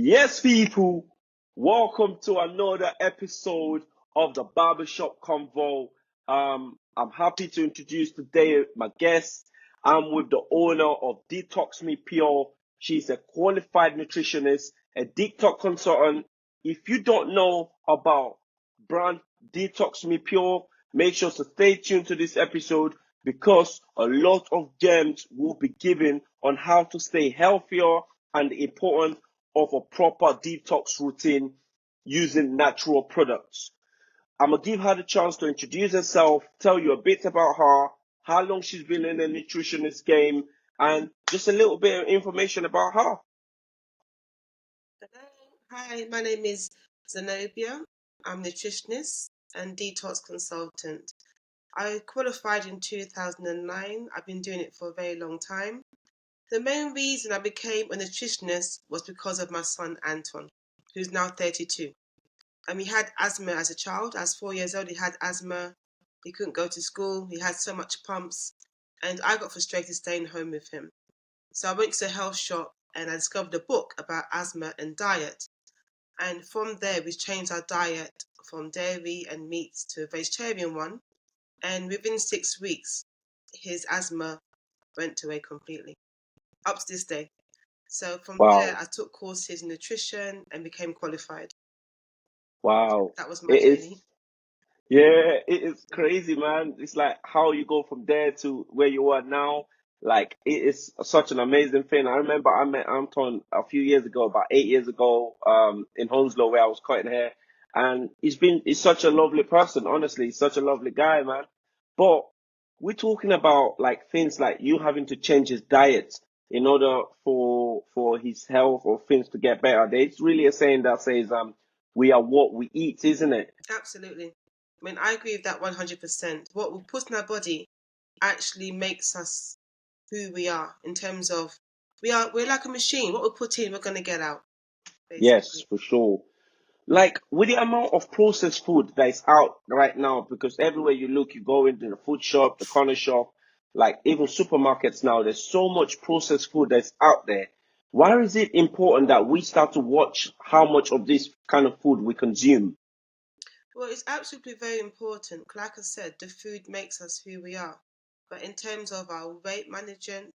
Yes, people, welcome to another episode of the Barbershop Convo. I'm happy to introduce today my guest. I'm with the owner of Detox Me Pure. She's a qualified nutritionist, a detox consultant. If you don't know about brand Detox Me Pure, make sure to stay tuned to this episode because a lot of gems will be given on how to stay healthier and the importance of a proper detox routine using natural products. I'm going to give her the chance to introduce herself, tell you a bit about her, how long she's been in the nutritionist game, and just a little bit of information about her. Hello. Hi, my name is Zenobia. I'm a nutritionist and detox consultant. I qualified in 2009. I've been doing it for a very long time. The main reason I became a nutritionist was because of my son Anton, who's now 32. He had asthma as a child. As 4 years old, he had asthma. He couldn't go to school. He had so much pumps. And I got frustrated staying home with him. So I went to the health shop and I discovered a book about asthma and diet. And from there, we changed our diet from dairy and meats to a vegetarian one. And within 6 weeks, his asthma went away completely, up to this day. So from there, Wow. I took courses in nutrition and became qualified. Wow. That was my It journey. is, yeah, it is crazy, man. It's like how you go from there to where you are now. Like, it is such an amazing thing. I remember I met Anton a few years ago, about 8 years ago, in Hounslow where I was cutting hair. And he's such a lovely person, honestly. He's such a lovely guy, man. But we're talking about like things like you having to change his diet in order for his health or things to get better. There's really a saying that says, we are what we eat, isn't it? Absolutely. I agree with that 100%. What we put in our body actually makes us who we are in terms of we're like a machine. What we put in, we're going to get out, Yes, basically. for sure. Like with the amount of processed food that is out right now, because everywhere you look, you go into the food shop, the corner shop, like even supermarkets now, there's so much processed food that's out there. Why is it important that we start to watch how much of this kind of food we consume? Well, it's absolutely very important. Like I said, the food makes us who we are. But in terms of our weight management,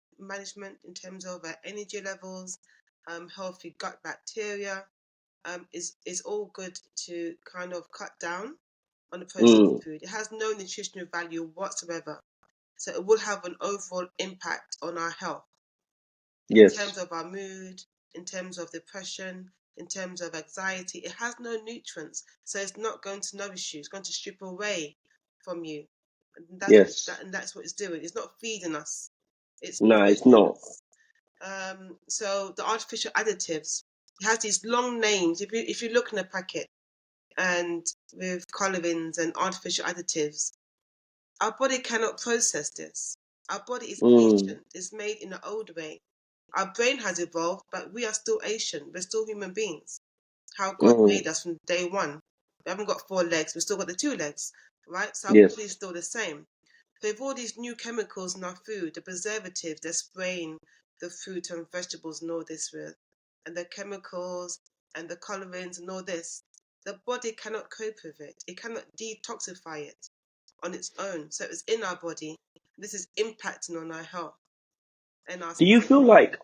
in terms of our energy levels, healthy gut bacteria, is all good to kind of cut down on the processed Mm, food. It has no nutritional value whatsoever. So it will have an overall impact on our health in terms yes, of our mood, in terms of depression, in terms of anxiety. It has no nutrients, so it's not going to nourish you. It's going to strip away from you, and yes. that's what it's doing. It's not feeding us; it's No, it's poisoning not. us. So the artificial additives, it has these long names. If you look in a packet and with colorings and artificial additives, our body cannot process this. Our body is Mm, ancient. It's made in an old way. Our brain has evolved, but we are still ancient. We're still human beings. How God mm, made us from day one. We haven't got 4 legs. We've still got the 2 legs, right? So our body is yes, still the same. So with all these new chemicals in our food, the preservatives, they're spraying the fruit and vegetables and all this with, and the chemicals and the colorings and all this, the body cannot cope with it. It cannot detoxify it on its own. So it's in our body. This is impacting on our health and our do you skin. feel like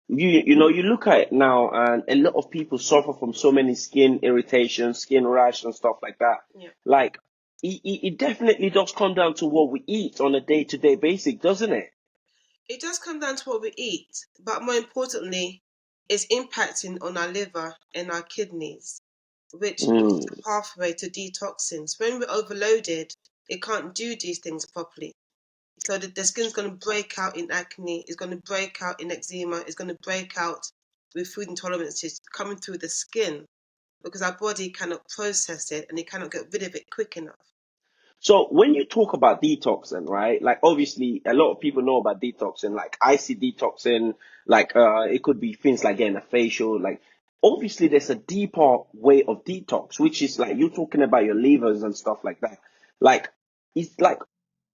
you look at it now and a lot of people suffer from so many skin irritations, skin rash and stuff like that. Yeah. Like it definitely does come down to what we eat on a day-to-day basis, doesn't it? It does come down to what we eat, but more importantly, it's impacting on our liver and our kidneys, which is Mm, the pathway to detoxing. So when we're overloaded, it can't do these things properly. So the skin's going to break out in acne, it's going to break out in eczema, it's going to break out with food intolerances coming through the skin because our body cannot process it and it cannot get rid of it quick enough. So when you talk about detoxing, right? Like obviously a lot of people know about detoxing, like I see detoxing, like it could be things like getting a facial, like obviously there's a deeper way of detox, which is like you talking about your levers and stuff like that. Like it's like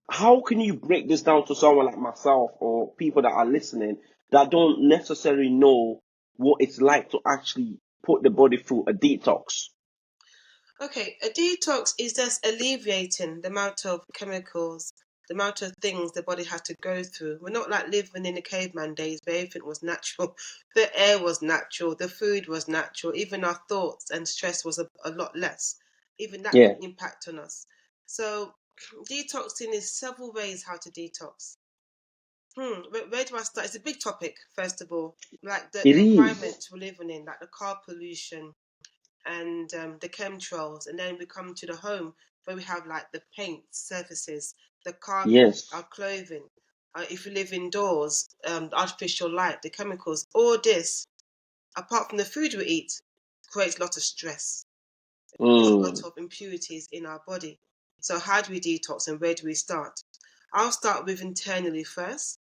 how can you break this down to someone like myself or people that are listening that don't necessarily know what it's like to actually put the body through a detox? Okay, a detox is just alleviating the amount of chemicals, the amount of things the body has to go through. We're not like living in the caveman days where everything was natural. The air was natural, the food was natural, even our thoughts and stress was a lot less. Even that Yeah, can impact on us. So, detoxing is several ways how to detox. Where do I start? It's a big topic, first of all. Like the it is. environment we're living in, like the car pollution, and the chemtrails, and then we come to the home where we have like the paint surfaces, the carpet, Yes. our clothing. If you live indoors, the artificial light, the chemicals, all this, apart from the food we eat, creates a lot of stress. There's a lot Mm, of impurities in our body. So how do we detox and where do we start? I'll start with internally first,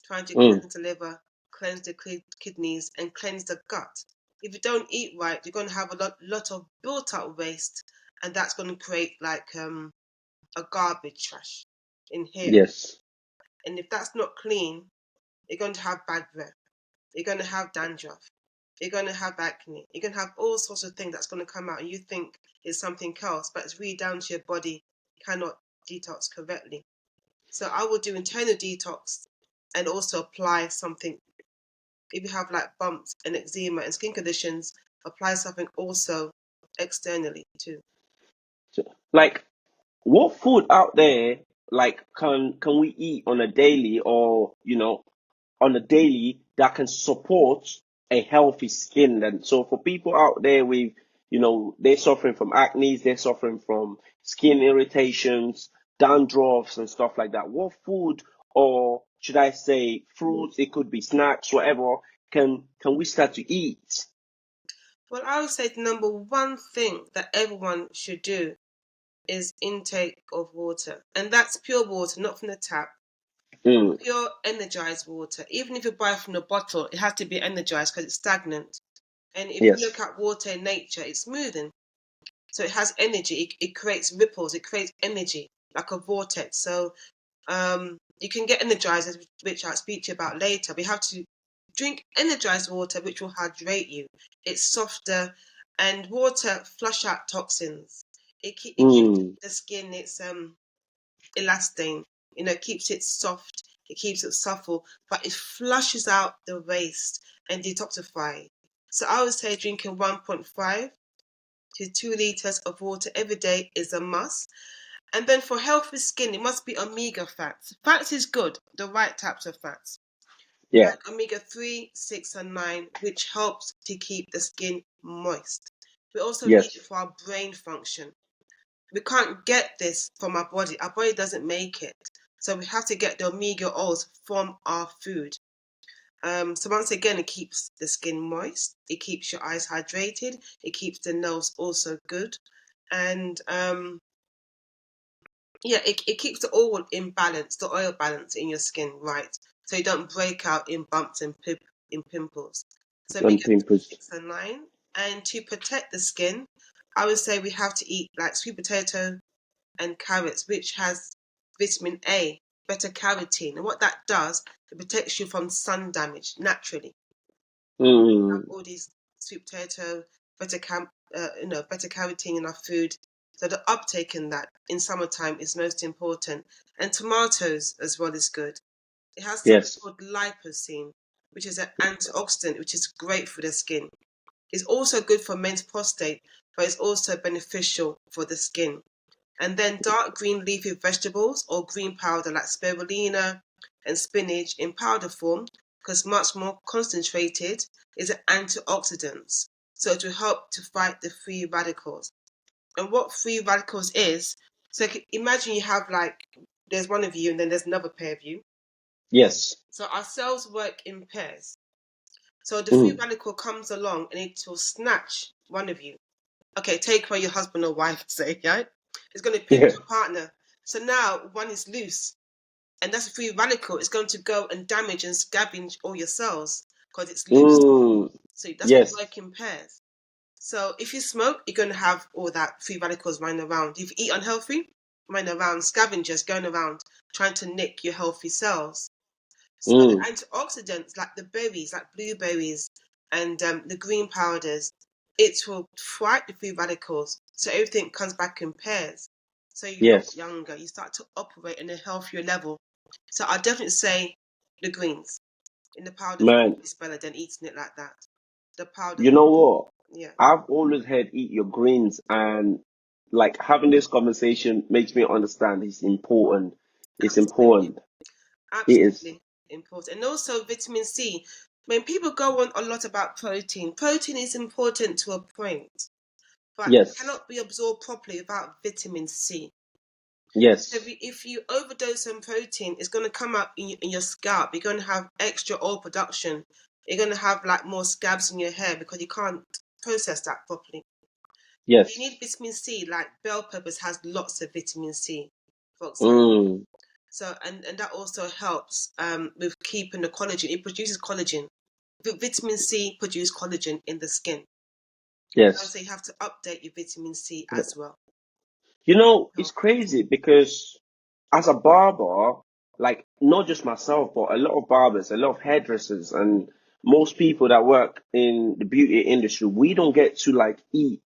trying to mm, cleanse the liver, cleanse the kidneys, and cleanse the gut. If you don't eat right, you're going to have a lot of built up waste, and that's going to create like a garbage trash in here. yes. And if that's not clean, you're going to have bad breath. You're going to have dandruff. You're going to have acne. You're going to have all sorts of things that's going to come out, and you think it's something else, but it's really down to your body cannot detox correctly. So I will do internal detox and also apply something. If you have like bumps and eczema and skin conditions, apply something also externally too. So, like, what food out there, like, can we eat on a daily, or on a daily, that can support a healthy skin? Then, so for people out there with, they're suffering from acne, they're suffering from skin irritations, dandruffs, and stuff like that. What food, or should I say fruits? It could be snacks, whatever. Can we start to eat? Well, I would say the number one thing that everyone should do is intake of water, and that's pure water, not from the tap. Mm, Pure energized water. Even if you buy from the bottle, it has to be energized because it's stagnant. And if you look yes. at water in nature, it's moving. So it has energy. It creates ripples. It creates energy like a vortex. So you can get energizers, which I'll speak to you about later. We have to drink energized water, which will hydrate you. It's softer, and water flush out toxins. It keeps Mm, the skin. It's elastane. It keeps it soft. It keeps it supple, but it flushes out the waste and detoxify. So I would say drinking 1.5 to 2 liters of water every day is a must. And then for healthy skin, it must be omega fats. Fats is good, the right types of fats, yeah. like omega 3, 6, and 9, which helps to keep the skin moist. We also need it Yes. for our brain function. We can't get this from our body. Our body doesn't make it. So we have to get the omega oils from our food. So once again, it keeps the skin moist. It keeps your eyes hydrated. It keeps the nails also good. And yeah, it keeps the oil in balance, the oil balance in your skin right, so you don't break out in bumps and in pimples. So And omega pimples. 6 and 9, and to protect the skin, I would say we have to eat like sweet potato and carrots, which has vitamin A, beta carotene, and what that does, it protects you from sun damage naturally. Have Mm, all these sweet potato, beta carotene in our food. So the uptake in that in summertime is most important. And tomatoes as well is good. It has something yes. called lipocene, which is an antioxidant, which is great for the skin. It's also good for men's prostate, but it's also beneficial for the skin. And then dark green leafy vegetables or green powder like spirulina and spinach in powder form, because much more concentrated, is an antioxidants. So it will help to fight the free radicals. And what free radicals is, so imagine you have like, there's one of you and then there's another pair of you. Yes. So our cells work in pairs. So the free Mm, radical comes along and it will snatch one of you. Okay, take away your husband or wife, say, yeah? It's going to pinch yeah. your partner. So now one is loose, and that's a free radical. It's going to go and damage and scavenge all your cells because it's loose. Mm, So that's what yes. work in pairs. So if you smoke, you're going to have all that free radicals running around. If you eat unhealthy, running around, scavengers going around trying to nick your healthy cells. So the Mm, antioxidants, like the berries, like blueberries and the green powders, it will fight the free radicals. So everything comes back in pairs. So you look Yes. younger. You start to operate in a healthier level. So I definitely say the greens in the powder form Man, is better than eating it like that. The powder you form, know what? yeah, I've always heard eat your greens, and like having this conversation makes me understand it's important. It's absolutely, important. It is. absolutely important. And also vitamin C. When people go on a lot about protein, protein is important to a point, but it Yes. cannot be absorbed properly without vitamin C. So Yes. if you overdose on protein, it's going to come up in your scalp. You're going to have extra oil production. You're going to have like more scabs in your hair because you can't process that properly. You need Yes. vitamin C, like bell peppers has lots of vitamin C, for example. Mm. So and that also helps with keeping the collagen. It produces collagen. Vitamin C produces collagen in the skin. Yes. So you have to update your vitamin C as well. You know, it's Health protein. crazy because as a barber, like not just myself, but a lot of barbers, a lot of hairdressers, and most people that work in the beauty industry, we don't get to like eat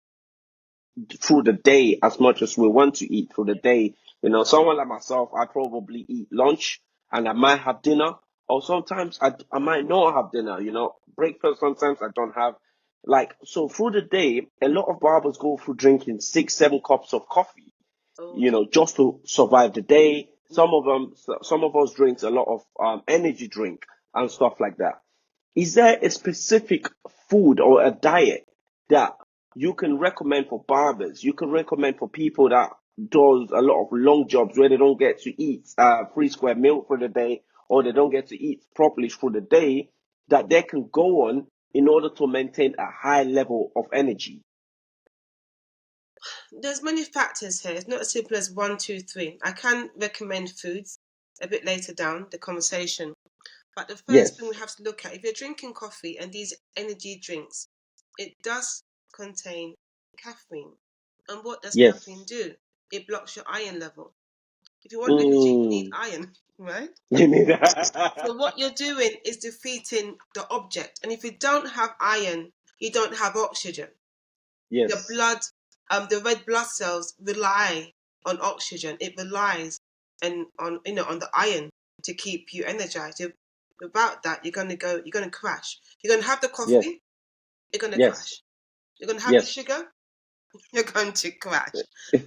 through the day as much as we want to eat through the day. You know, someone like myself, I probably eat lunch and I might have dinner, or sometimes I might not have dinner. You know, breakfast sometimes I don't have. Like, so through the day, a lot of barbers go through drinking 6, 7 cups of coffee, you Okay. know, just to survive the day. Yeah. Some of us drinks a lot of energy drink and stuff like that. Is there a specific food or a diet that you can recommend for barbers? You can recommend for people that does a lot of long jobs where they don't get to eat 3 square meal for the day, or they don't get to eat properly through the day, that they can go on in order to maintain a high level of energy. There's many factors here. It's not as simple as one, two, three. I can recommend foods a bit later down the conversation. But the first thing we Yes, have to look at, if you're drinking coffee and these energy drinks, it does contain caffeine. And what does caffeine yes. do? It blocks your iron level. If you want energy, you need Mm. iron, right? You need So that. what you're doing is defeating the object. And if you don't have iron, you don't have oxygen. The Yes, blood, the red blood cells rely on oxygen. It relies and on on the iron to keep you energized. Without that, you're gonna crash. You're gonna have the yes, coffee, you're gonna yes, crash. You're gonna have the yes. sugar, you're going to crash.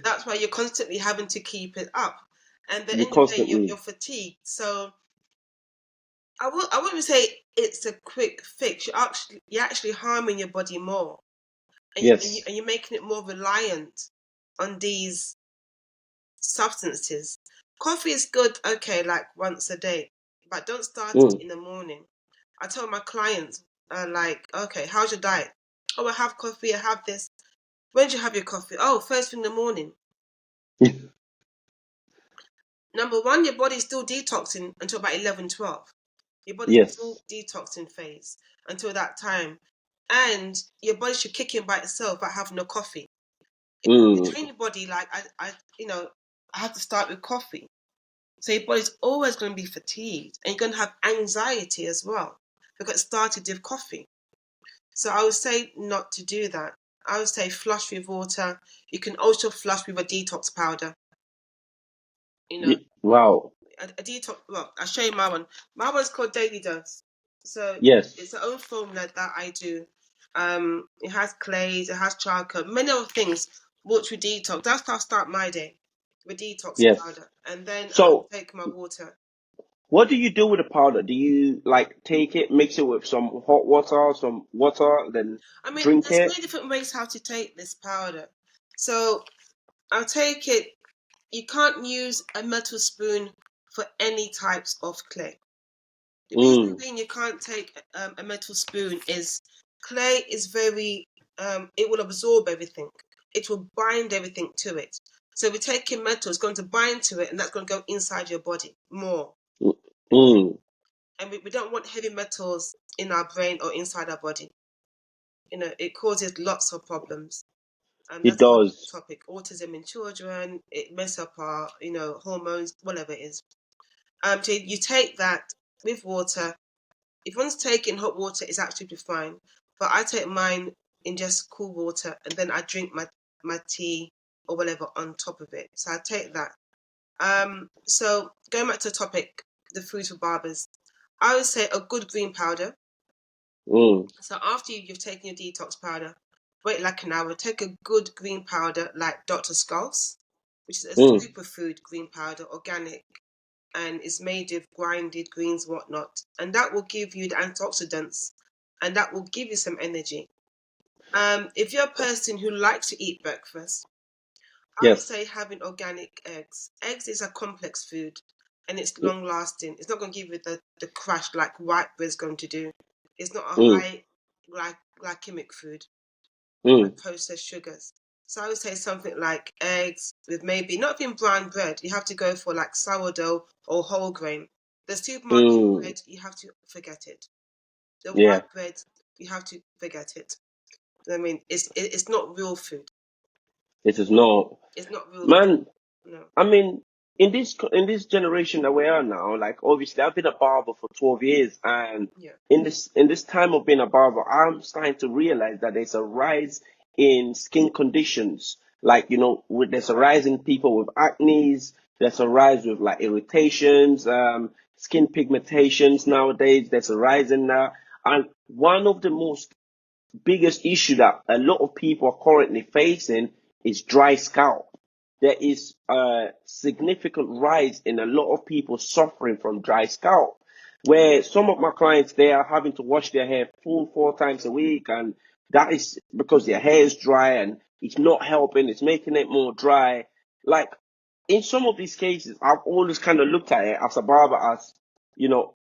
That's why you're constantly having to keep it up. And at the You end of the day, you're constantly. fatigued. So I wouldn't say it's a quick fix. You're actually harming your body more, Yes. and you're making it more reliant on these substances. Coffee is good, okay, like once a day, but don't start it Mm. in the morning. I tell my clients, like, okay, how's your diet? Oh, I have coffee, I have this. When do you have your coffee? Oh, first thing in the morning. Number one, your body's still detoxing until about 11, 12. Your body's still Yes. detoxing phase until that time. And your body should kick in by itself by having a coffee. You Mm. train your body like I have to start with coffee. So your body's always going to be fatigued and you're going to have anxiety as well because it started with coffee. So I would say not to do that. I would say flush with water. You can also flush with a detox powder. You know, Wow. a detox. Well, I'll show you my one. My one's called Daily Dose. So it's Yes. the own formula that I do. It has clays, it has charcoal, many other things. Which we detox. That's how I start my day with detox Yes. powder, and then I So, take my water. what do you do with the powder? Do you like take it, mix it with some hot water, some water, then I mean, drink there's it? many different ways how to take this powder. So I'll take it. You can't use a metal spoon for any types of clay. The reason Mm. being you can't take a metal spoon is clay is very, it will absorb everything. It will bind everything to it. So if we're taking metal, it's going to bind to it and that's going to go inside your body more. Mm. And we don't want heavy metals in our brain or inside our body. It causes lots of problems. It That's a whole different does. topic. Autism in children, it messes up our, hormones, whatever it is. So you take that with water. If one's taking hot water, it's absolutely fine. But I take mine in just cool water, and then I drink my tea or whatever on top of it. So I take that. So going back to the topic, the food for barbers, I would say a good green powder. So after you've taken your detox powder, wait like an hour. Take a good green powder like Dr. Scott's, which is a superfood green powder, organic, and it's made of grinded greens, whatnot, and that will give you the antioxidants, and that will give you some energy. If you're a person who likes to eat breakfast, I would say having organic eggs. Eggs is a complex food, and it's long lasting. It's not going to give you the crash like white bread's going to do. It's not a high glycemic food, like processed sugars. So I would say something like eggs with maybe not even brown bread. You have to go for like sourdough or whole grain. The supermarket bread, you have to forget it. The white bread, you have to forget it. I mean, it's not real food. It is not. It's not real Man, food. No. I mean, in this generation that we are now, like obviously I've been a barber for 12 years, and in this time of being a barber, I'm starting to realize that there's a rise in skin conditions. Like, there's a rise in people with acne, there's a rise with like irritations, skin pigmentations nowadays, there's a rise in that. And one of the most biggest issue that a lot of people are currently facing is dry scalp. There is a significant rise in a lot of people suffering from dry scalp, where some of my clients, they are having to wash their hair full 4 times a week, and that is because their hair is dry and it's not helping, it's making it more dry. Like, in some of these cases, I've always kind of looked at it as a barber as,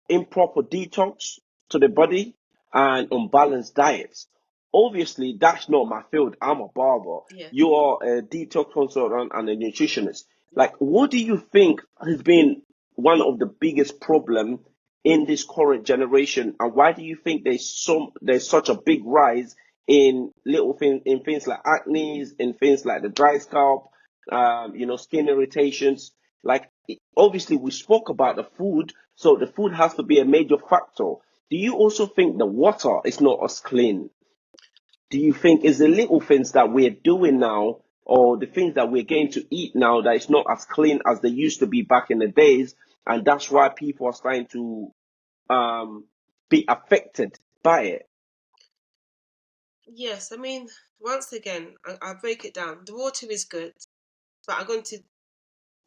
improper detox to the body and unbalanced diets. Obviously, that's not my field. I'm a barber. Yeah. You are a detox consultant and a nutritionist. Like, what do you think has been one of the biggest problem in this current generation, and why do you think there's such a big rise in things like acne, in things like the dry scalp, skin irritations? Like, obviously, we spoke about the food, so the food has to be a major factor. Do you also think the water is not as clean? Do you think it's the little things that we're doing now, or the things that we're getting to eat now, that it's not as clean as they used to be back in the days, and that's why people are starting to be affected by it? Yes, I mean, once again, I'll break it down. The water is good, but I'm going to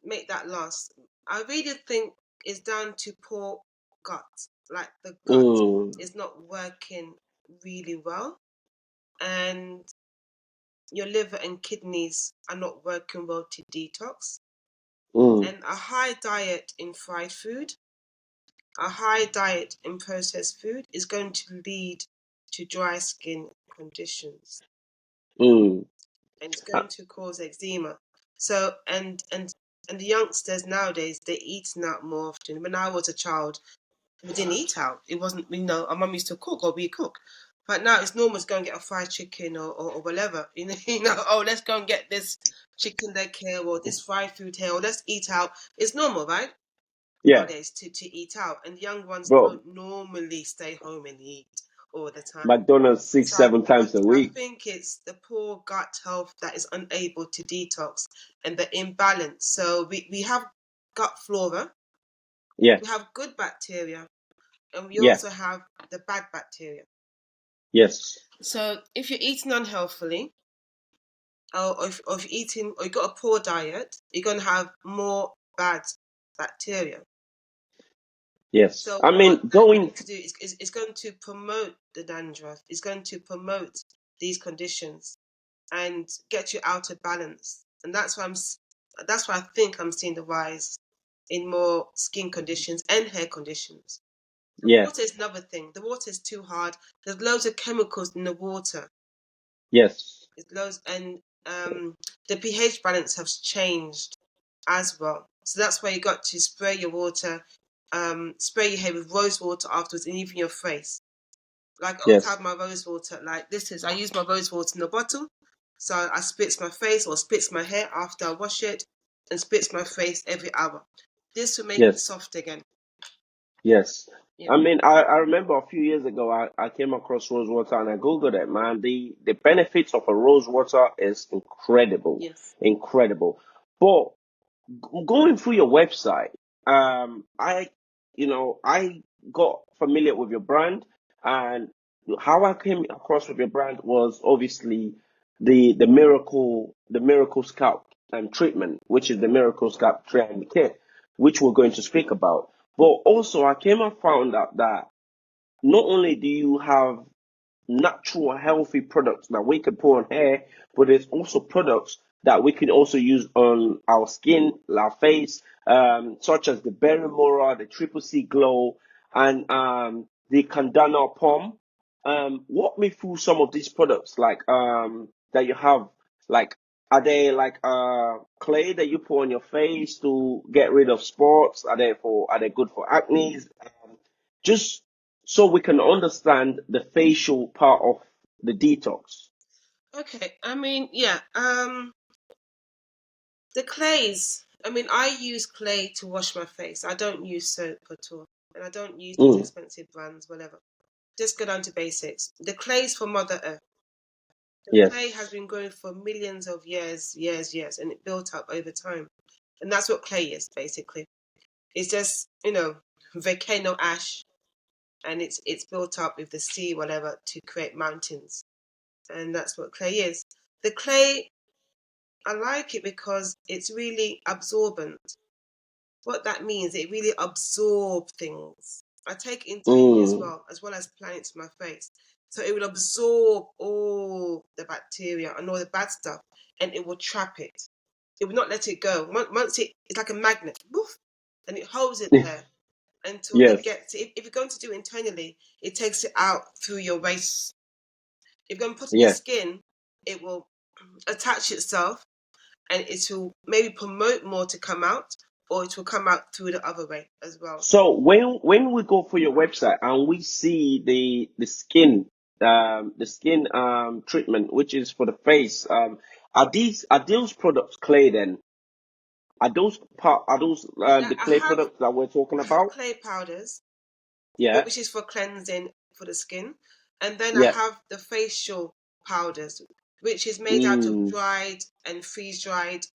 make that last. I really think it's down to poor gut. Like the gut is not working really well, and your liver and kidneys are not working well to detox. And a high diet in fried food, a high diet in processed food is going to lead to dry skin conditions. And it's going to cause eczema. So and the youngsters nowadays, they're eating out more often. When I was a child, we didn't eat out. It wasn't, our mum used to cook or we cook. But now it's normal to go and get a fried chicken or whatever. Oh, let's go and get this chicken leg here or this fried food here or let's eat out. It's normal, right? Yeah, Nowadays to eat out. And young ones bro. don't normally stay home and eat all the time. McDonald's six, So I, seven I, times a I week. think it's the poor gut health that is unable to detox and the imbalance. So we have gut flora, Yeah, we have good bacteria, and we yeah, also have the bad bacteria. yes, So if you're eating unhealthily, or if you're eating, or you've got a poor diet, you're going to have more bad bacteria. yes. So I what mean, that's going, going to do is going to promote the dandruff. It's going to promote these conditions and get you out of balance. And that's why I think I'm seeing the rise in more skin conditions and hair conditions. The yeah, water is another thing. The water is too hard. There's loads of chemicals in the water. yes, It's loads, and the pH balance has changed as well. So that's why you got to spray your water, spray your hair with rose water afterwards, and even your face. Like I always yes, have my rose water. Like this is, I use my rose water in a bottle. So I spritz my face or spritz my hair after I wash it, and spritz my face every hour. This will make it yes, soft again. yes. Yeah. I mean, I remember a few years ago, I came across rose water and I Googled it, man. The benefits of a rose water is incredible, Yes. incredible. But going through your website, I got familiar with your brand, and how I came across with your brand was obviously the Miracle Scalp Treatment, which is the Miracle Scalp Treatment kit, which we're going to speak about. But also, I came and found out that not only do you have natural healthy products that we could put on hair, but there's also products that we can also use on our skin, our face, such as the Berry Mora, the Triple C Glow, and the Chandana Pum. Walk me through some of these products, like that you have. Like, are they like clay that you put on your face to get rid of spots? Are they good for acne? Just so we can understand the facial part of the detox. Okay. I mean, yeah. The clays. I mean, I use clay to wash my face. I don't use soap at all, and I don't use these Mm, expensive brands, whatever. Just go down to basics. The clay's for Mother Earth. The clay has yes. been growing for millions of years, and it built up over time. And that's what clay is, basically. It's just, volcano ash, and it's built up with the sea, whatever, to create mountains. And that's what clay is. The clay, I like it because it's really absorbent. What that means, it really absorbs things. I take it internally Mm, as well as applying it to my face. So it will absorb all the bacteria and all the bad stuff, and it will trap it. It will not let it go. Once it's like a magnet, woof, and it holds it there until it yes. gets. If you're going to do it internally, it takes it out through your waist. If you're going to put it on your Yes. skin, it will attach itself, and it will maybe promote more to come out, or it will come out through the other way as well. So when we go for your website and we see the skin treatment, which is for the face, are those products clay then? Are those Yeah, the clay products that we're talking I have about? clay powders, Yeah. which is for cleansing for the skin, and then I Yeah. have the facial powders, which is made out of Mm, dried and freeze dried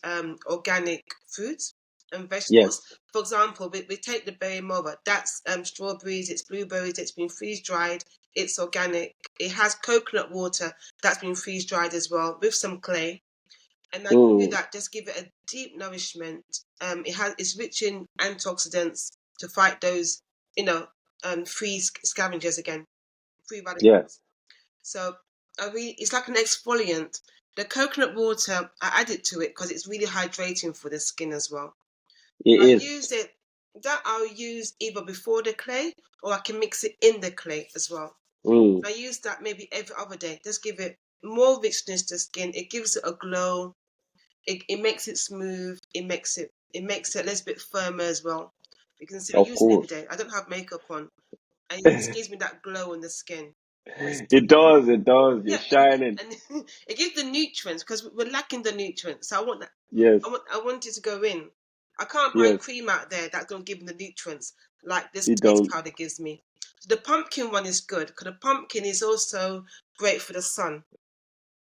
organic fruits and vegetables. yes. For example, we take the berry mora. That's strawberries, it's blueberries, it's been freeze dried, it's organic. It has coconut water that's been freeze dried as well with some clay. And I do Mm, that, just give it a deep nourishment. It's rich in antioxidants to fight those, you know, free scavengers again, free yeah. radicals. So it's like an exfoliant. The coconut water, I add it to it because it's really hydrating for the skin as well. It I is. use it. That I'll use either before the clay, or I can mix it in the clay as well. Mm, I use that maybe every other day. Just give it more richness to skin. It gives it a glow. It makes it smooth. It makes it a little bit firmer as well. You can see I of use it every course. day. I don't have makeup on, and it just gives me that glow on the skin. It does, it does. You're Yeah, and shining. and it gives the nutrients because we're lacking the nutrients. So I want that. Yes, I want it to go in. I can't buy yes. cream out there that don't give me the nutrients like this It face don't. powder gives me. The pumpkin one is good because the pumpkin is also great for the sun.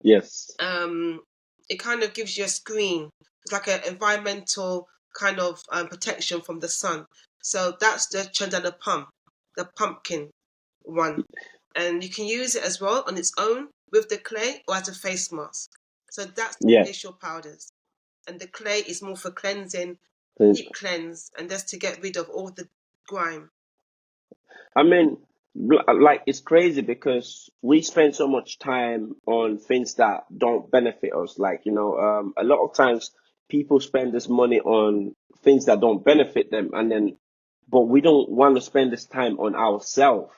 Yes. um, it kind of gives you a screen. It's like an environmental kind of protection from the sun. So that's the Chandana Pum, the pumpkin one. And you can use it as well on its own with the clay or as a face mask. So that's the Yeah. facial powders. And the clay is more for cleansing, deep cleanse, and just to get rid of all the grime. I mean, like it's crazy because we spend so much time on things that don't benefit us. Like, a lot of times people spend this money on things that don't benefit them, but we don't want to spend this time on ourselves,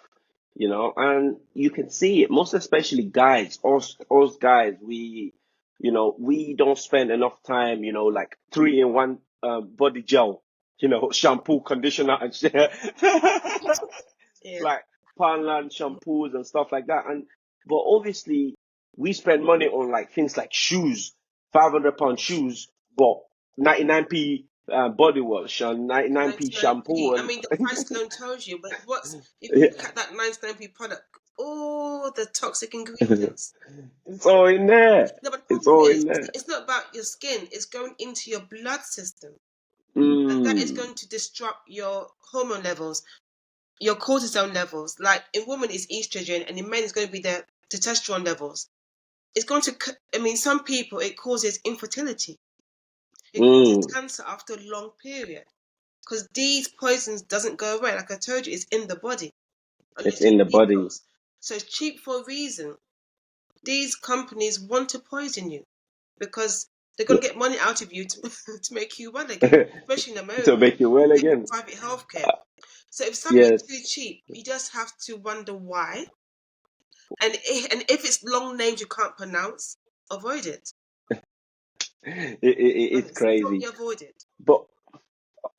and you can see it, most especially guys, us guys, we don't spend enough time, like 3-in-1 body gel, shampoo, conditioner, and shit. Yeah. Like Poundland shampoos and stuff like that. But obviously we spend money on like things like shoes, £500 shoes, but 99p body wash and 99p 99p. shampoo I and mean, the price alone tells you, but if you yeah. look at that 99p product, all the toxic ingredients. It's all in there. No, but the It's problem all is, in there. it's not about your skin, it's going into your blood system. And that is Mm. going to disrupt your hormone levels, your cortisol levels. Like in women, it's estrogen, and in men, it's going to be the testosterone levels. It's going to, I mean, some people, it causes infertility. It causes Mm. cancer after a long period. Because these poisons doesn't go away. Like I told you, it's in the body. And you It's take in the body. detox. So it's cheap for a reason. These companies want to poison you because they're going to get money out of you to, to make you well again, especially in America. To make you well With again. private healthcare. So if something's too Yes. cheap, you just have to wonder why. And if it's long names you can't pronounce, avoid it. It's Honest, crazy. totally avoid it. But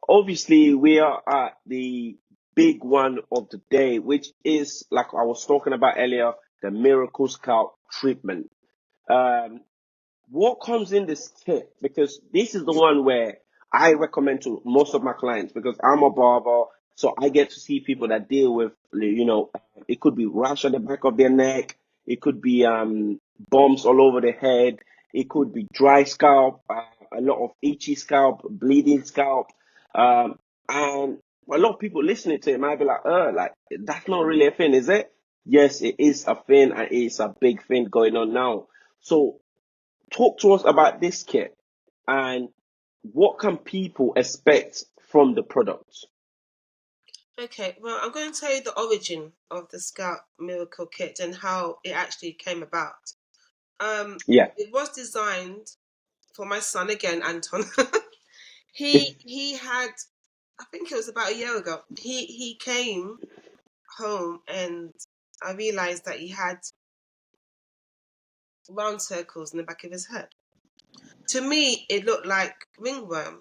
obviously, we are at the big one of the day, which is, like I was talking about earlier, the Miracle Scalp Treatment. Um, what comes in this kit? Because this is the one where I recommend to most of my clients because I'm a barber, so I get to see people that deal with, it could be rash on the back of their neck, it could be bumps all over the head, it could be dry scalp, a lot of itchy scalp, bleeding scalp, and a lot of people listening to it might be like that's not really a thing, is it? Yes, it is a thing, and it's a big thing going on now. So talk to us about this kit and what can people expect from the product? Okay, well, I'm going to tell you the origin of the Scalp Miracle Kit and how it actually came about. Um, Yeah, it was designed for my son again, Anton. he had, I think it was about a year ago. He came home and I realized that he had round circles in the back of his head. To me, it looked like ringworm,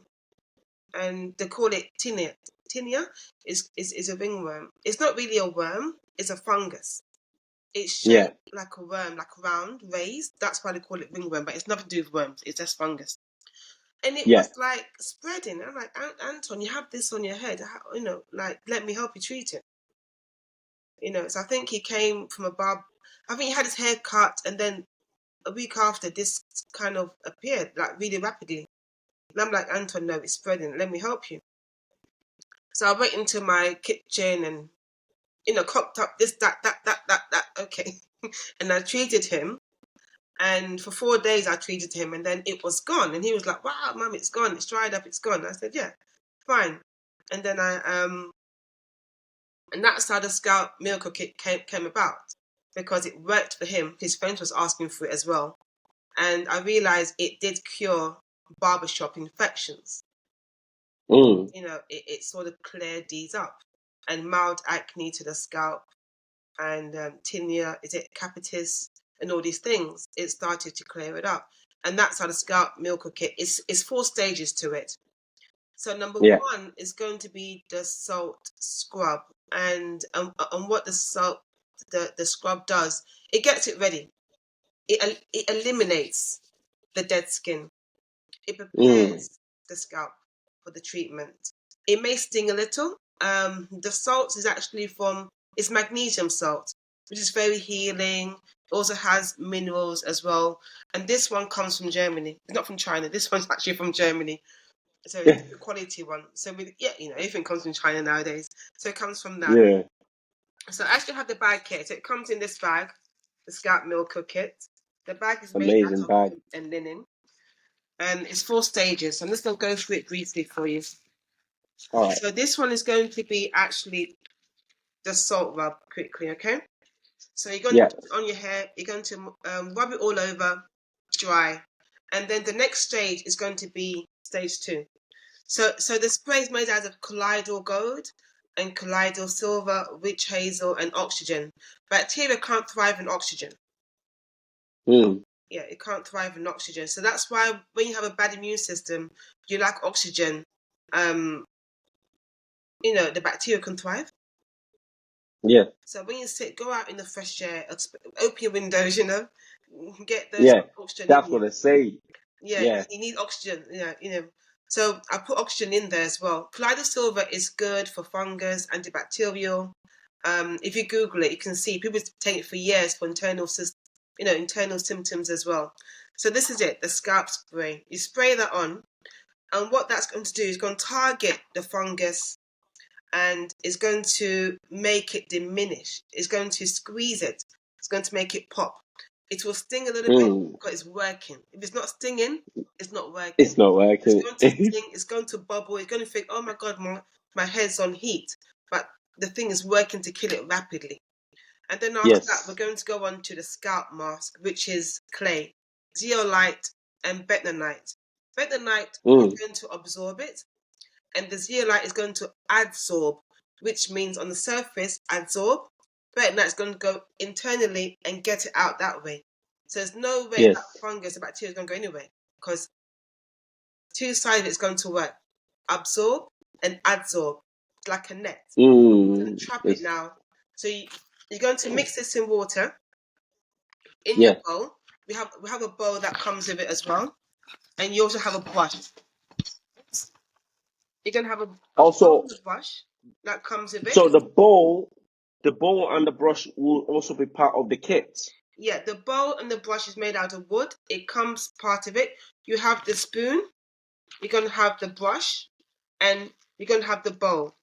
and they call it tinea. Tinea is a ringworm. It's not really a worm; it's a fungus. It's yeah, shaped like a worm, like round, raised. That's why they call it ringworm, but it's nothing to do with worms. It's just fungus. And it yeah. was like spreading. I'm like, Anton, you have this on your head. Like, let me help you treat it. So I think he came from a barb. I think he had his hair cut, and then a week after, this kind of appeared, like really rapidly. And I'm like, Anton, no, it's spreading. Let me help you. So I went into my kitchen and, cocked up this, that. Okay. And I treated him. And for 4 days, I treated him, and then it was gone. And he was like, "Wow, mum, it's gone. It's dried up. It's gone." I said, "Yeah, fine." And then and that's how the Scalp Miracle Kit came about because it worked for him. His friends was asking for it as well, and I realized it did cure barbershop infections. Mm, It sort of cleared these up, and mild acne to the scalp, and tinea, is it capitis, and all these things. It started to clear it up, and that's how the Scalp Miracle Kit is. It's 4 stages to it. So number yeah. one is going to be the salt scrub, and what the salt the scrub does, it gets it ready. It eliminates the dead skin. It Mm, prepares the scalp for the treatment. It may sting a little. The salt is actually it's magnesium salt, which is very healing. It also has minerals as well. And this one comes from Germany. It's not from China. This one's actually from Germany. So it's the quality one. So everything comes from China nowadays. So it comes from that. yeah. So I actually have the bag kit. So it comes in this bag, the Scalp Miracle Kit. The bag is made out Amazing of bag. hemp and linen. And it's 4 stages. I'm just going to go through it briefly for you. All right. So this one is going to be actually the salt rub quickly, okay? So you're going to Yeah. put it on your hair. You're going to rub it all over, dry. And then the next stage is going to be stage 2. So the spray is made out of colloidal gold and colloidal silver, witch hazel, and oxygen. Bacteria can't thrive in oxygen. Mm, Yeah, it can't thrive in oxygen. So that's why when you have a bad immune system, you lack oxygen. Um, the bacteria can thrive. yeah. So when you go out in the fresh air, open your windows, get those Yeah. oxygen in That's you. what they say. Yeah, Yeah. you need oxygen. Yeah, So I put oxygen in there as well. Colloidal silver is good for fungus, antibacterial. If you Google it, you can see people take it for years for internal symptoms as well. So this is it, the scalp spray. You spray that on, and what that's going to do is going to target the fungus and is going to make it diminish. It's going to squeeze it. It's going to make it pop. It will sting a little bit because it's working. If it's not stinging, it's not working. It's not It's working. going to sting. It's going to bubble. It's going to think, oh my God, my head's on heat. But the thing is working to kill it rapidly. And then after that, we're going to go on to the scalp mask, which is clay, zeolite, and bentonite. Bentonite is going to absorb it, and the zeolite is going to adsorb, which means on the surface, adsorb. Bentonite is going to go internally and get it out that way. So there's no way that fungus, the bacteria is going to go anywhere, because two sides of it's going to work. Absorb and adsorb. It's like a net. It's going to trap it now. So you're going to mix this in water in your bowl. We have a bowl that comes with it as well, and you also have a brush. You're going to have a brush that comes with it. So the bowl and the brush will also be part of the kit. Yeah, the bowl and the brush is made out of wood. It comes part of it. You have the spoon. You're going to have the brush, and you're going to have the bowl.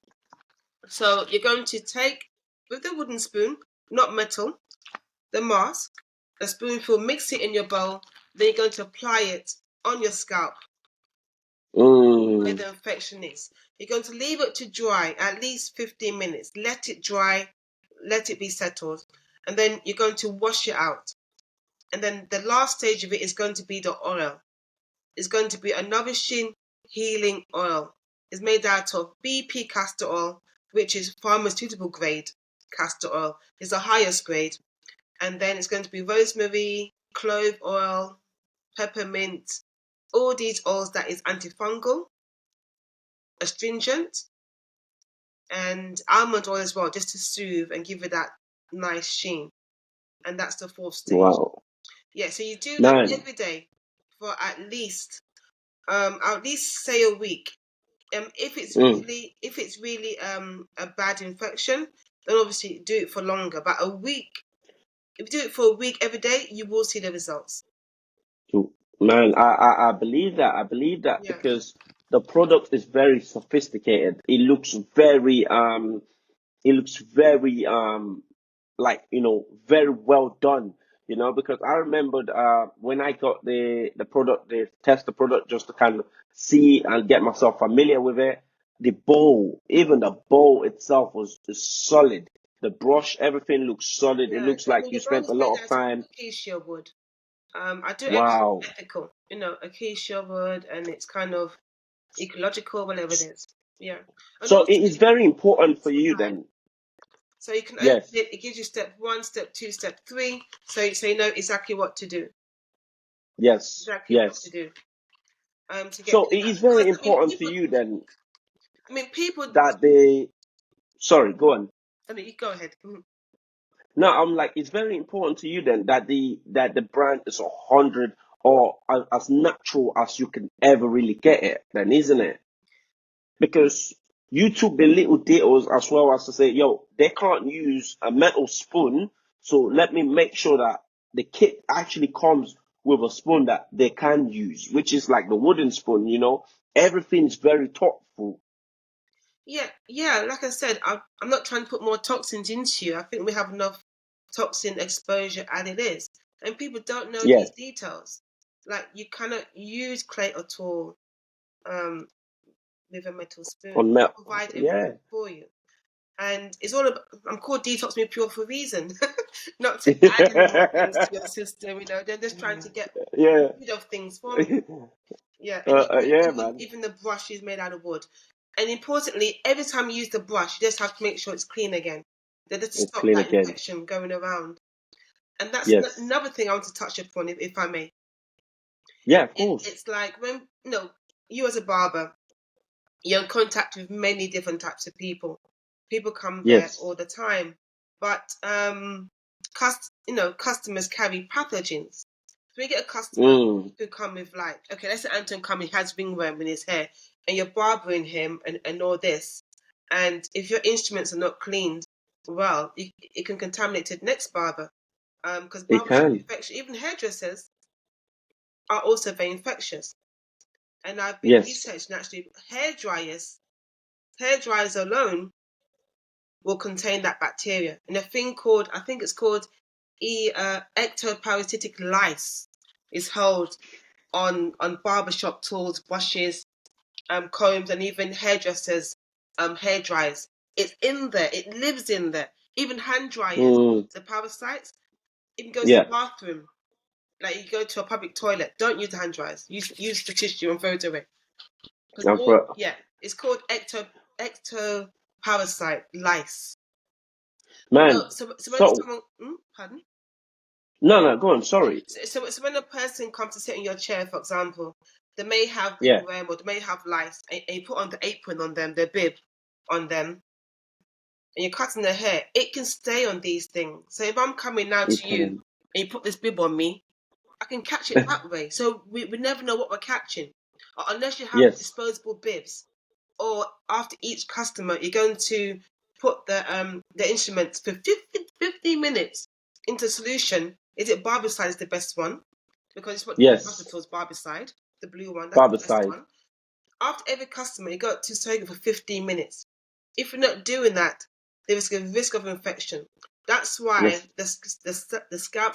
So you're going to take, with the wooden spoon, not metal, the mask, a spoonful, mix it in your bowl, then you're going to apply it on your scalp where the infection is. You're going to leave it to dry at least 15 minutes. Let it dry, let it be settled, and then you're going to wash it out. And then the last stage of it is going to be the oil. It's going to be a nourishing, healing oil. It's made out of BP castor oil, which is pharmaceutical grade castor oil. It's the highest grade. And then it's going to be rosemary, clove oil, peppermint, all these oils that is antifungal, astringent, and almond oil as well, just to soothe and give it that nice sheen. And that's the fourth stage. Wow. Yeah, so you do that every day for at least say a week. If it's really a bad infection, then obviously do it for longer. But a week, if you do it for a week every day, you will see the results. Man, I believe that. I believe that because the product is very sophisticated. It looks very like, very well done, because I remembered when I got the product, they test the product just to kind of see and get myself familiar with it. Even the bowl itself was solid. The brush, everything looks solid. It looks like you spent a lot of time. Acacia wood. I do Wow. ethical, acacia wood, and it's kind of ecological, whatever it is. Yeah. And so it is very important for you then. So you can open it. It gives you step 1, step 2, step 3. So you know exactly what to do. Yes. Exactly what to do. So it is very important to you then. I mean, people that they. Sorry, go on. I mean, you go ahead. No, I'm like, it's very important to you then that the brand is 100 or as natural as you can ever really get it, then, isn't it? Because you took the little details as well as to say, yo, they can't use a metal spoon, so let me make sure that the kit actually comes with a spoon that they can use, which is like the wooden spoon, Everything's very thoughtful. Yeah. Like I said, I'm not trying to put more toxins into you. I think we have enough toxin exposure as it is, and people don't know these details. Like, you cannot use clay at all with a metal spoon. I provide everything for you, and it's all about. I'm called Detox Me Pure for a reason, not to add any more things to your system. They're just trying to get rid of things for me. Yeah, and even the brush is made out of wood. And importantly, every time you use the brush, you just have to make sure it's clean again. They just stop that infection going around. And that's another thing I want to touch upon, if I may. Yeah, of course. It's like when, you as a barber, you're in contact with many different types of people. People come there all the time. But, customers carry pathogens. So we get a customer who come with like, okay, let's say Anton come, he has ringworm in his hair, and you're barbering him and all this. And if your instruments are not cleaned well, it can contaminate to the next barber. Because It barbers are can. infectious. Even hairdressers are also very infectious. And I've been Yes. researching actually hair dryers alone will contain that bacteria. And a thing called, I think it's called ectoparasitic lice is held on barbershop tools, brushes, combs, and even hairdressers' hair dryers. It's in there. It lives in there. Even hand dryers, the parasites. Even goes to the bathroom. Like you go to a public toilet, don't use the hand dryers. Use the tissue and throw it away. It's called ectoparasite lice. Man, So when so someone, pardon? no, go on. Sorry. So when a person comes to sit in your chair, for example, they may have Yeah, ringworm or they may have lice, and you put on the apron on them, the bib on them, and you're cutting their hair, it can stay on these things. So if I'm coming now it to you can. and you put this bib on me, I can catch it that way. So we never know what we're catching. Unless you have Yes, disposable bibs, or after each customer, you're going to put the instruments for 15 minutes into solution. Is it Barbicide is the best one? Because it's what the yes. hospital's Barbicide, the blue one, that's the best Barbicide. one. After every customer, you go to soak for 15 minutes. If you're not doing that, there is a risk of infection. That's why Yes, the scalp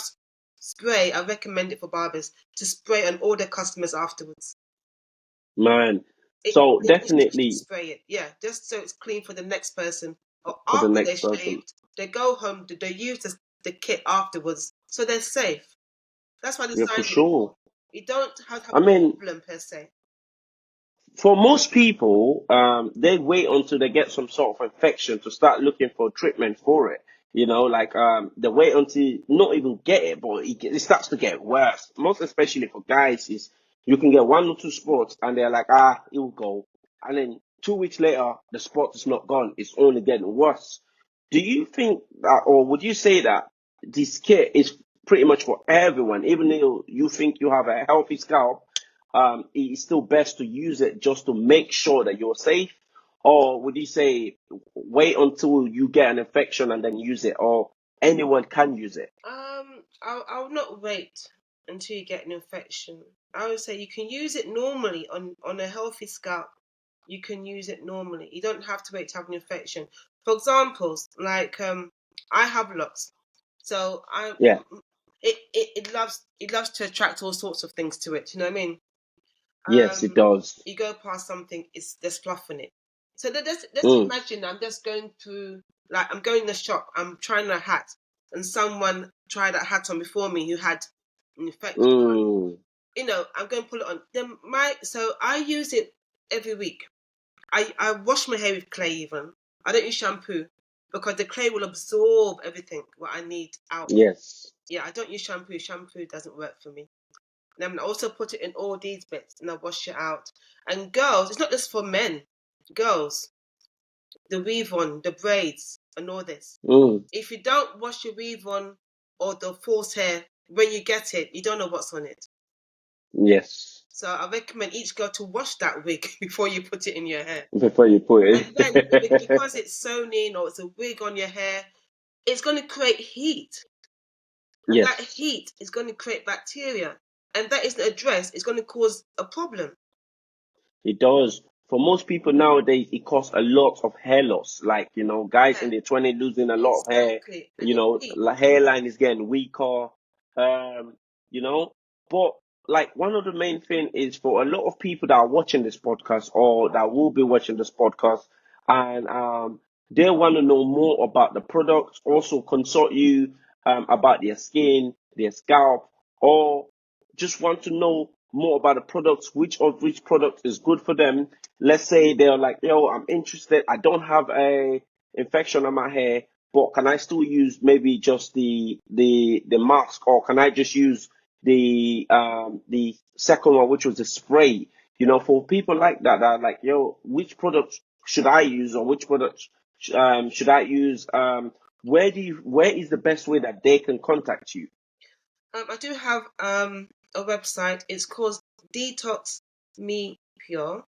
spray, I recommend it for barbers to spray on all their customers afterwards. man. It, So you should definitely spray it, yeah, just so it's clean for the next person. Or for the after they next person. shaved, they go home, they use the kit afterwards, so they're safe. That's why I Yeah, for designed it for. sure. You don't have I a mean, problem per se. for most people, they wait until they get some sort of infection to start looking for treatment for it. You know, like they wait until not even get it, but it starts to get worse. Most especially for guys, is you can get one or two spots and they're like, it will go, and then 2 weeks later, the spot is not gone. It's only getting worse. Do you think that, or would you say that this kit is pretty much for everyone, even though you think you have a healthy scalp? It's still best to use it just to make sure that you're safe? Or would you say wait until you get an infection and then use it, or anyone can use it? I'll not wait until you get an infection. I would say you can use it normally on a healthy scalp. You can use it normally. You don't have to wait to have an infection. For examples, like I have locks, so Yeah. it loves to attract all sorts of things to it. You know what I mean? Yes, it does. You go past something, there's fluff in it. So let's Mm, imagine I'm just going through, like I'm going in the shop, I'm trying a hat, and someone tried that hat on before me who had an infection. mm, I'm going to pull it on. So I use it every week. I wash my hair with clay even. I don't use shampoo because the clay will absorb everything what I need out. yes. Yeah, I don't use shampoo. Shampoo doesn't work for me. And I also put it in all these bits and I wash it out. And girls, it's not just for men. Girls, the weave on, the braids, and all this. Mm, If you don't wash your weave on or the false hair when you get it, you don't know what's on it. yes. So I recommend each girl to wash that wig before you put it in your hair. Before you put And then it. because it's sewn in or it's a wig on your hair, it's going to create heat. And that Yes. heat is going to create bacteria. And that isn't addressed, it's going to cause a problem. It does. For most people nowadays, it causes a lot of hair loss. Like, guys in Yeah, their 20s losing a lot of hair. exactly. And the heat. Hairline is getting weaker. Um, you know, but like one of the main thing is for a lot of people that are watching this podcast or that will be watching this podcast, and they want to know more about the products, also consult you about their skin, their scalp, or just want to know more about the products, which product is good for them. Let's say they're like, yo, I'm interested. I don't have a infection on my hair, but can I still use maybe just the mask, or can I just use the second one, which was the spray? For people like that are like, yo, which product should I use, or which product should I use? Where is the best way that they can contact you? I do have a website. It's called Detox Me Pure,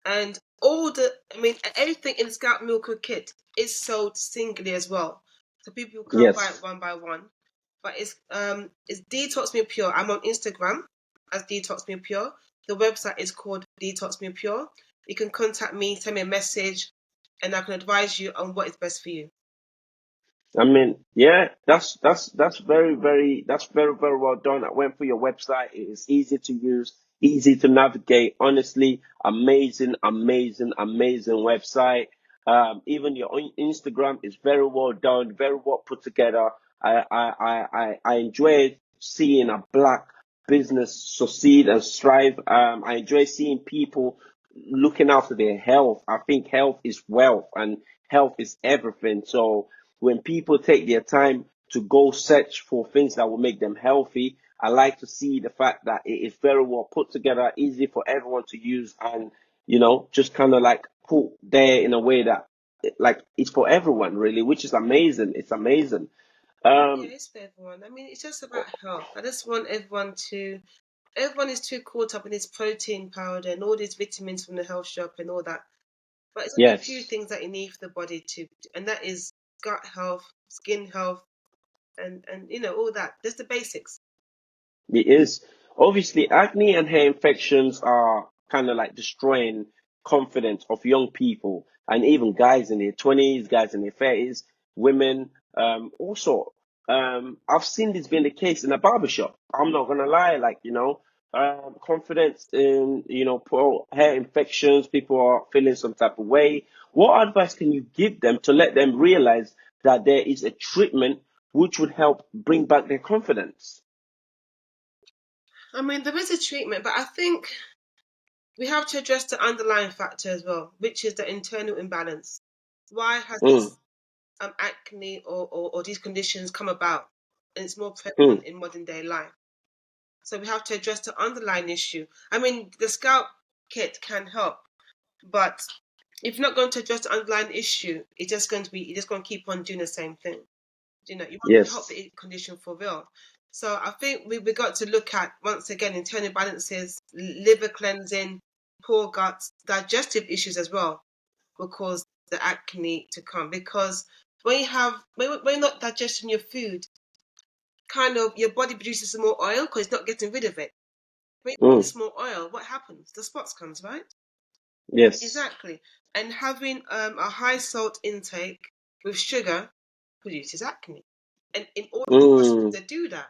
and everything in the Scalp Miracle kit is sold singly as well, so people can buy it Yes. one by one. But it's Detox Me Pure. I'm on Instagram as Detox Me Pure. The website is called Detox Me Pure. You can contact me, send me a message, and I can advise you on what is best for you. I mean, yeah, that's very well done. I went through your website. It is easy to use, easy to navigate. Honestly, amazing website. Even your Instagram is very well done, very well put together. I enjoy seeing a black business succeed and strive. I enjoy seeing people looking after their health. I think health is wealth and health is everything. So when people take their time to go search for things that will make them healthy, I like to see the fact that it is very well put together, easy for everyone to use, and just kind of like put there in a way that like it's for everyone really, which is amazing. It's amazing. Yeah, Um, it's for everyone. I mean, it's just about health. I just want everyone to. Everyone is too caught up in this protein powder and all these vitamins from the health shop and all that. But it's only a few yes. things that you need for the body to, and that is gut health, skin health, and all that. Just the basics. It is. Obviously, acne and hair infections are kind of like destroying confidence of young people and even guys in their 20s, guys in their 30s, women. Also, I've seen this being the case in a barbershop. I'm not gonna lie, like, confidence in, poor hair infections, people are feeling some type of way. What advice can you give them to let them realize that there is a treatment which would help bring back their confidence? I mean, there is a treatment, but I think we have to address the underlying factor as well, which is the internal imbalance. Why has Mm, this acne or these conditions come about? And it's more mm, prevalent in modern day life. So we have to address the underlying issue. I mean, the scalp kit can help, but if you're not going to address the underlying issue, you're just going to keep on doing the same thing. You want to help yes, the condition for real. So I think we got to look at once again internal balances, liver cleansing, poor guts, digestive issues as well will cause the acne to come because when you're not digesting your food, kind of your body produces some more oil because it's not getting rid of it. When you mm, produce more oil, what happens? The spots comes, right? yes, Exactly. And having a high salt intake with sugar produces acne. And in order for us mm, to do that,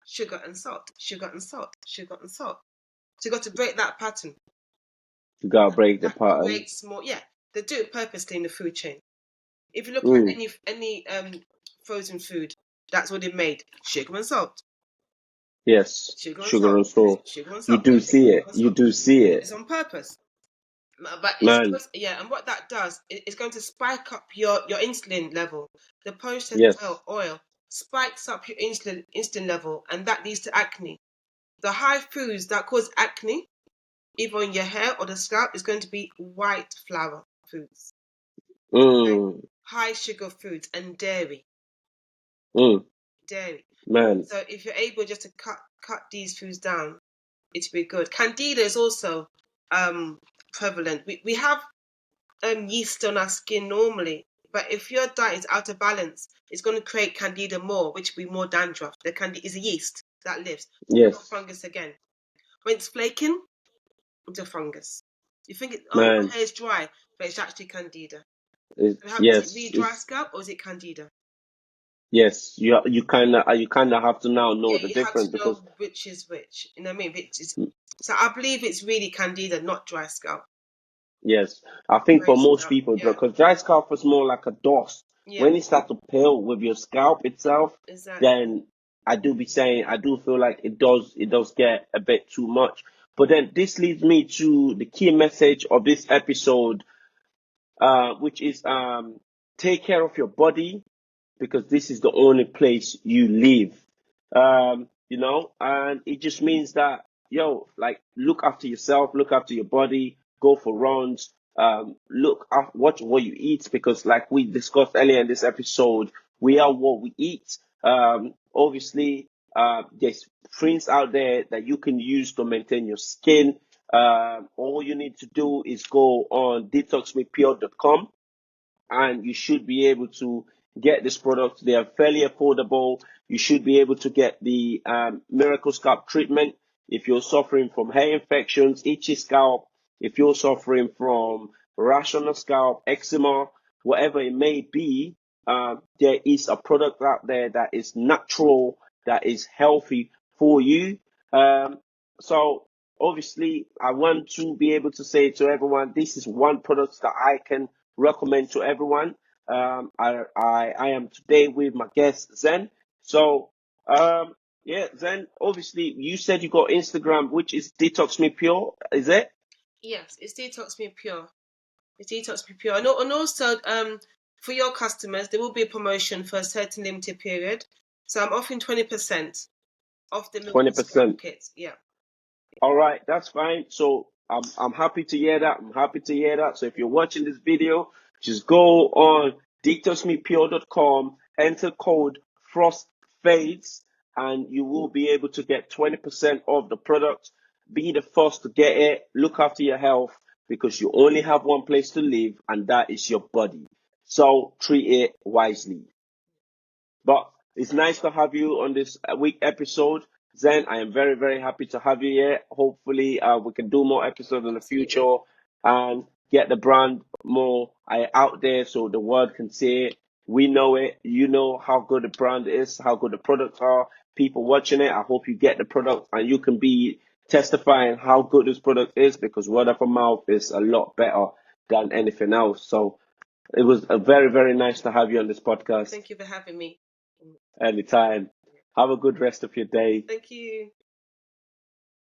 sugar and salt, sugar and salt, sugar and salt. So you got to break that pattern. you gotta break the That pattern. creates more. Yeah, they do it purposely in the food chain. If you look at Mm, any frozen food, that's what they made: sugar and salt, yes, sugar and sugar salt, and salt. sugar and You salt, do see sugar it. and You salt. do see it, It's on purpose. But it's man. because yeah, and what that does, it's going to spike up your insulin level. The processed Yes, oil spikes up your insulin level, and that leads to acne. The high foods that cause acne, either on your hair or the scalp, is going to be white flour foods, okay? mm, High sugar foods and dairy, mm, dairy. man. So if you're able just to cut these foods down, it'll be good. Candida is also um prevalent. We have yeast on our skin normally. But if your diet is out of balance, it's going to create candida more, which will be more dandruff. The candida is a yeast that lives. Not Yes, fungus again. When it's flaking, it's a fungus. You think my man. hair is dry, but it's actually candida. Is it really Yes, dry it's scalp or is it candida? yes. You kind of have to now know Yeah, the you have difference to because know which is which. You know what I mean? So I believe it's really candida, not dry scalp. yes, I think Dry for most scalp, people, yeah, because dry scalp is more like a dust. yeah, When it starts to peel with your scalp itself, exactly. then I do feel like it does get a bit too much. But then this leads me to the key message of this episode, which is take care of your body because this is the only place you live. And it just means that, like, look after yourself, look after your body, go for runs, watch what you eat because, like we discussed earlier in this episode, we are what we eat. Obviously, There's things out there that you can use to maintain your skin. All you need to do is go on detoxmepure.com and you should be able to get this product. They are fairly affordable. You should be able to get the Miracle Scalp Treatment if you're suffering from hair infections, itchy scalp, if you're suffering from rash on the scalp, eczema, whatever it may be. There is a product out there that is natural, that is healthy for you. So obviously, I want to be able to say to everyone, this is one product that I can recommend to everyone. I am today with my guest Zen. So yeah, Zen. Obviously, you said you got Instagram, which is Detox Me Pure. Is it? Yes, it's Detox Me Pure. It's Detox Me Pure, and also for your customers, there will be a promotion for a certain limited period. So I'm offering 20% off the Miracle Scalp 20%. kits. Yeah. All right, that's fine. So I'm happy to hear that. I'm happy to hear that. So if you're watching this video, just go on detoxmepure.com, enter code FROSTFADES, and you will be able to get 20% of the product. Be the first to get it. Look after your health because you only have one place to live, and that is your body. So treat it wisely. But it's nice to have you on this week episode. Zen, I am very, very happy to have you here. Hopefully, we can do more episodes in the future and get the brand more out there so the world can see it. We know it. You know how good the brand is, how good the products are. People watching it, I hope you get the product and you can be testifying how good this product is because word of mouth is a lot better than anything else. So it was a very, very nice to have you on this podcast. Thank you for having me. Anytime. Have a good rest of your day. Thank you.